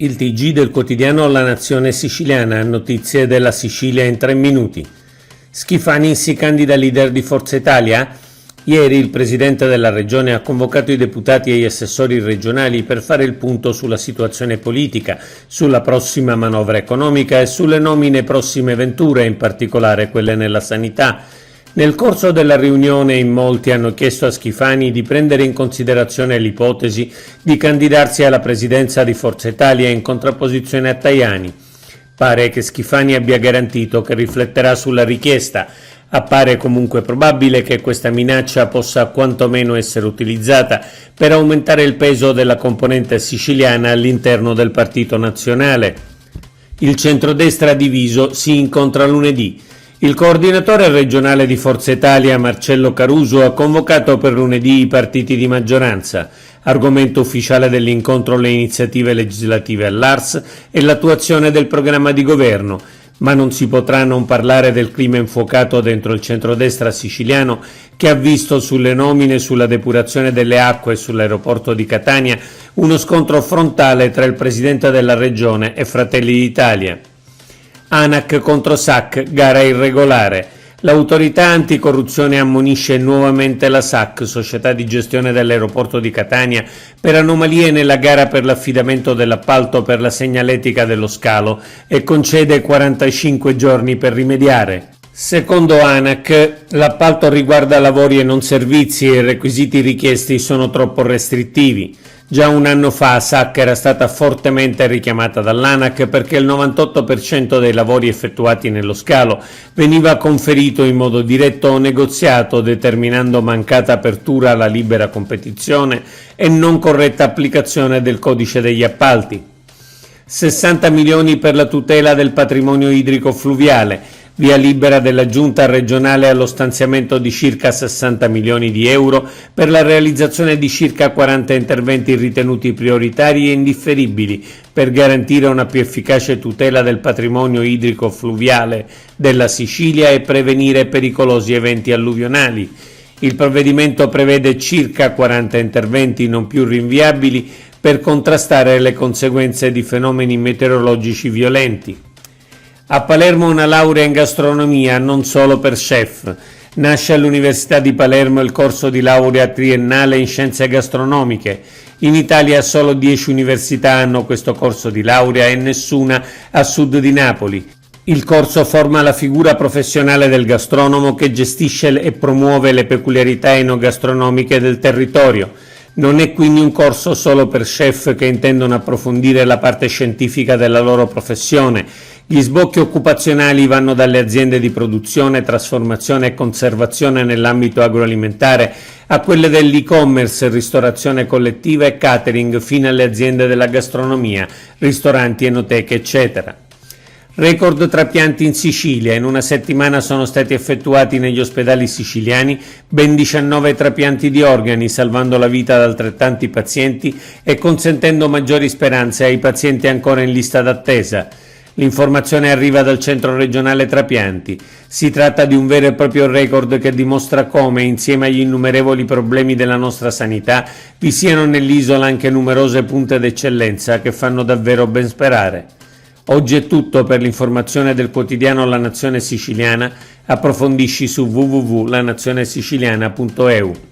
Il TG del quotidiano La Nazione Siciliana, notizie della Sicilia in 3 minuti. Schifani si candida leader di Forza Italia? Ieri il presidente della regione ha convocato i deputati e gli assessori regionali per fare il punto sulla situazione politica, sulla prossima manovra economica e sulle nomine prossime venture, in particolare quelle nella sanità. Nel corso della riunione in molti hanno chiesto a Schifani di prendere in considerazione l'ipotesi di candidarsi alla presidenza di Forza Italia in contrapposizione a Tajani. Pare che Schifani abbia garantito che rifletterà sulla richiesta. Appare comunque probabile che questa minaccia possa quantomeno essere utilizzata per aumentare il peso della componente siciliana all'interno del Partito Nazionale. Il centrodestra diviso si incontra lunedì. Il coordinatore regionale di Forza Italia, Marcello Caruso, ha convocato per lunedì i partiti di maggioranza. Argomento ufficiale dell'incontro le iniziative legislative all'ARS e l'attuazione del programma di governo, ma non si potrà non parlare del clima infuocato dentro il centrodestra siciliano che ha visto sulle nomine, sulla depurazione delle acque e sull'aeroporto di Catania uno scontro frontale tra il presidente della regione e Fratelli d'Italia. ANAC contro SAC, gara irregolare. L'autorità anticorruzione ammonisce nuovamente la SAC, società di gestione dell'aeroporto di Catania, per anomalie nella gara per l'affidamento dell'appalto per la segnaletica dello scalo e concede 45 giorni per rimediare. Secondo ANAC, l'appalto riguarda lavori e non servizi e i requisiti richiesti sono troppo restrittivi. Già un anno fa SAC era stata fortemente richiamata dall'ANAC perché il 98% dei lavori effettuati nello scalo veniva conferito in modo diretto o negoziato, determinando mancata apertura alla libera competizione e non corretta applicazione del codice degli appalti. 60 milioni per la tutela del patrimonio idrico fluviale. Via libera della Giunta regionale allo stanziamento di circa 60 milioni di euro per la realizzazione di circa 40 interventi ritenuti prioritari e indifferibili per garantire una più efficace tutela del patrimonio idrico fluviale della Sicilia e prevenire pericolosi eventi alluvionali. Il provvedimento prevede circa 40 interventi non più rinviabili per contrastare le conseguenze di fenomeni meteorologici violenti. A Palermo una laurea in gastronomia, non solo per chef. Nasce all'Università di Palermo il corso di laurea triennale in scienze gastronomiche. In Italia solo 10 università hanno questo corso di laurea e nessuna a sud di Napoli. Il corso forma la figura professionale del gastronomo che gestisce e promuove le peculiarità enogastronomiche del territorio. Non è quindi un corso solo per chef che intendono approfondire la parte scientifica della loro professione. Gli sbocchi occupazionali vanno dalle aziende di produzione, trasformazione e conservazione nell'ambito agroalimentare a quelle dell'e-commerce, ristorazione collettiva e catering fino alle aziende della gastronomia, ristoranti, enoteche, eccetera. Record trapianti in Sicilia. In una settimana sono stati effettuati negli ospedali siciliani ben 19 trapianti di organi, salvando la vita ad altrettanti pazienti e consentendo maggiori speranze ai pazienti ancora in lista d'attesa. L'informazione arriva dal Centro Regionale Trapianti. Si tratta di un vero e proprio record che dimostra come, insieme agli innumerevoli problemi della nostra sanità, vi siano nell'isola anche numerose punte d'eccellenza che fanno davvero ben sperare. Oggi è tutto. Per l'informazione del quotidiano La Nazione Siciliana approfondisci su www.lanazionesiciliana.eu.